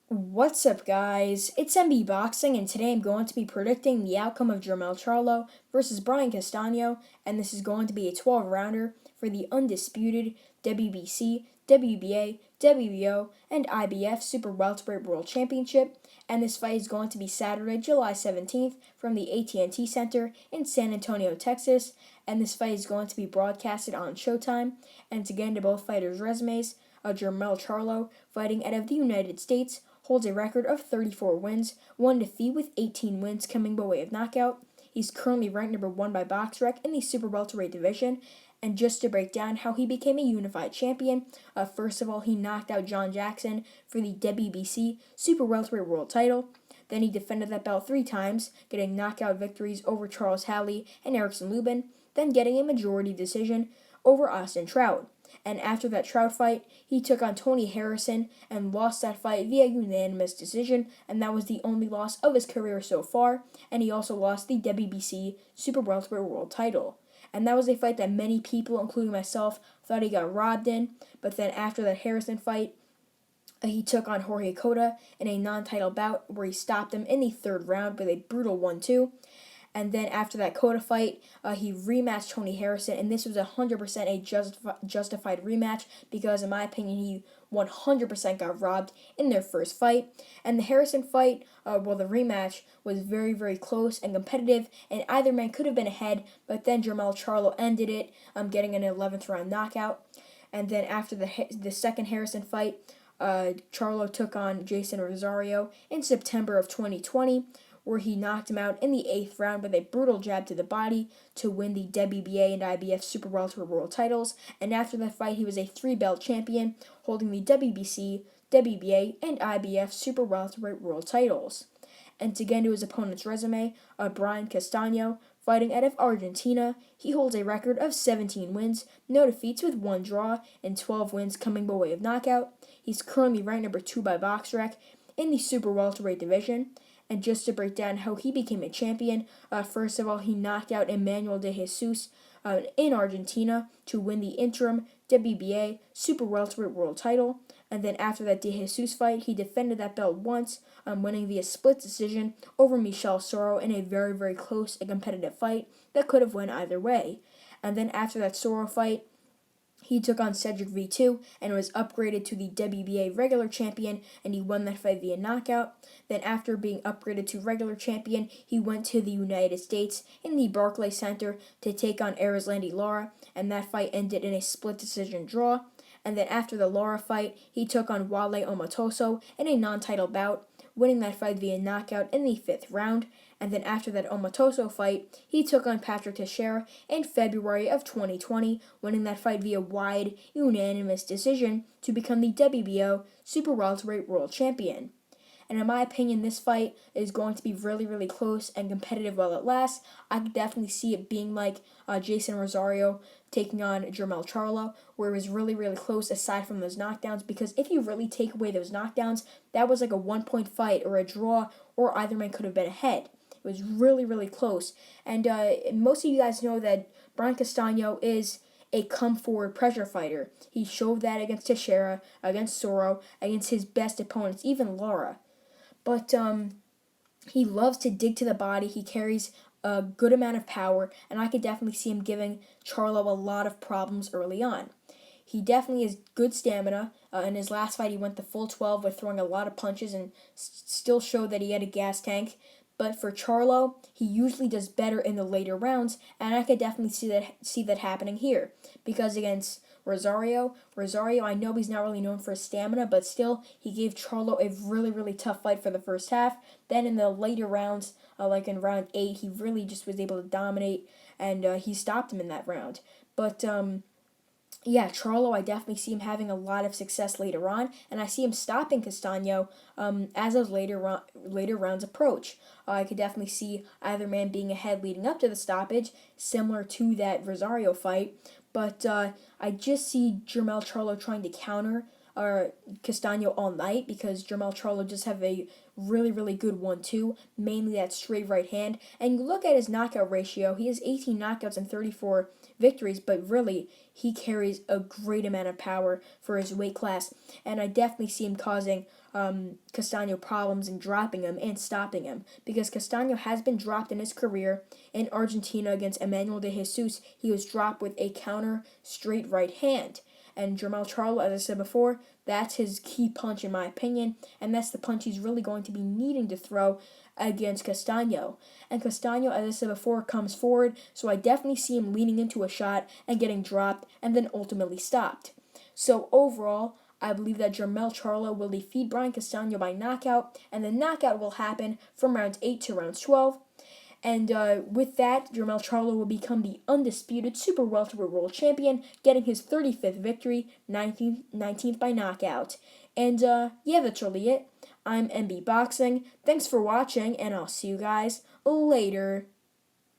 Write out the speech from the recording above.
What's up, guys? It's MB Boxing, and today I'm going to be predicting the outcome of Jermell Charlo versus Brian Castano, and this is going to be a 12-rounder for the undisputed WBC, WBA, WBO, and IBF Super-Welterweight World Championship, and this fight is going to be Saturday, July 17th from the AT&T Center in San Antonio, Texas, and this fight is going to be broadcasted on Showtime, and to get into both fighters' resumes, Jermell Charlo, fighting out of the United States, holds a record of 34 wins, 1 defeat with 18 wins coming by way of knockout. He's currently ranked number 1 by BoxRec in the Super Welterweight division. And just to break down how he became a unified champion, first of all, he knocked out John Jackson for the WBC Super Welterweight World title. Then he defended that belt 3 times, getting knockout victories over Charles Howley and Erickson Lubin, then getting a majority decision over Austin Trout. And after that Trout fight, he took on Tony Harrison and lost that fight via unanimous decision, and that was the only loss of his career so far, and he also lost the WBC Super Welterweight World title. And that was a fight that many people, including myself, thought he got robbed in, but then after that Harrison fight, he took on Jorge Cota in a non-title bout where he stopped him in the 3rd round with a brutal 1-2. And then after that Cota fight, he rematched Tony Harrison, and this was 100% a justified rematch because, in my opinion, he 100% got robbed in their first fight. And the Harrison fight, the rematch, was very, very close and competitive, and either man could have been ahead, but then Jermell Charlo ended it, getting an 11th round knockout. And then after the second Harrison fight, Charlo took on Jason Rosario in September of 2020, where he knocked him out in the 8th round with a brutal jab to the body to win the WBA and IBF Super Welterweight World titles. And after that fight, he was a 3-belt champion, holding the WBC, WBA, and IBF Super Welterweight World titles. And to get into his opponent's resume, Brian Castano, fighting out of Argentina, he holds a record of 17 wins, no defeats with 1 draw, and 12 wins coming by way of knockout. He's currently ranked number 2 by BoxRec in the Super Welterweight division. And just to break down how he became a champion, first of all, he knocked out Emmanuel de Jesus in Argentina to win the interim WBA Super Welterweight World title. And then after that de Jesus fight, he defended that belt once, winning via split decision over Michel Soro in a very, very close and competitive fight that could have went either way. And then after that Soro fight, he took on Cedric V2 and was upgraded to the WBA regular champion, and he won that fight via knockout. Then after being upgraded to regular champion, he went to the United States in the Barclays Center to take on Erislandy Lara, and that fight ended in a split decision draw. And then after the Lara fight, he took on Wale Omatoso in a non-title bout, winning that fight via knockout in the 5th round. And then after that Omatoso fight, he took on Patrick Teixeira in February of 2020, winning that fight via wide, unanimous decision to become the WBO Super Welterweight World Champion. And in my opinion, this fight is going to be really, really close and competitive while it lasts. I could definitely see it being like Jason Rosario taking on Jermell Charlo, where it was really, really close aside from those knockdowns, because if you really take away those knockdowns, that was like a 1-point fight or a draw, or either man could have been ahead. It was really, really close. And most of you guys know that Brian Castano is a come-forward pressure fighter. He showed that against Teixeira, against Soro, against his best opponents, even Lara. But he loves to dig to the body. He carries a good amount of power, and I could definitely see him giving Charlo a lot of problems early on. He definitely has good stamina. In his last fight, he went the full 12 with throwing a lot of punches and still showed that he had a gas tank. But for Charlo, he usually does better in the later rounds, and I could definitely see that happening here. Because against Rosario, I know he's not really known for his stamina, but still, he gave Charlo a really, really tough fight for the first half. Then in the later rounds, like in round 8, he really just was able to dominate, and he stopped him in that round. But yeah, Charlo, I definitely see him having a lot of success later on, and I see him stopping Castano as those later rounds approach. I could definitely see either man being ahead leading up to the stoppage, similar to that Rosario fight, but I just see Jermell Charlo trying to counter Castano all night because Jermell Charlo just have a really, really good 1-2, mainly that straight right hand. And you look at his knockout ratio, he has 18 knockouts and 34 victories, but really, he carries a great amount of power for his weight class. And I definitely see him causing Castano problems and dropping him and stopping him, because Castano has been dropped in his career. In Argentina against Emmanuel de Jesus, he was dropped with a counter straight right hand. And Jermell Charlo, as I said before, that's his key punch in my opinion, and that's the punch he's really going to be needing to throw against Castano. And Castano, as I said before, comes forward, so I definitely see him leaning into a shot and getting dropped and then ultimately stopped. So overall, I believe that Jermell Charlo will defeat Brian Castano by knockout, and the knockout will happen from rounds 8 to rounds 12. And with that, Jermell Charlo will become the undisputed Super-Welterweight World Champion, getting his 35th victory, 19th by knockout. And yeah, that's really it. I'm MB Boxing. Thanks for watching, and I'll see you guys later.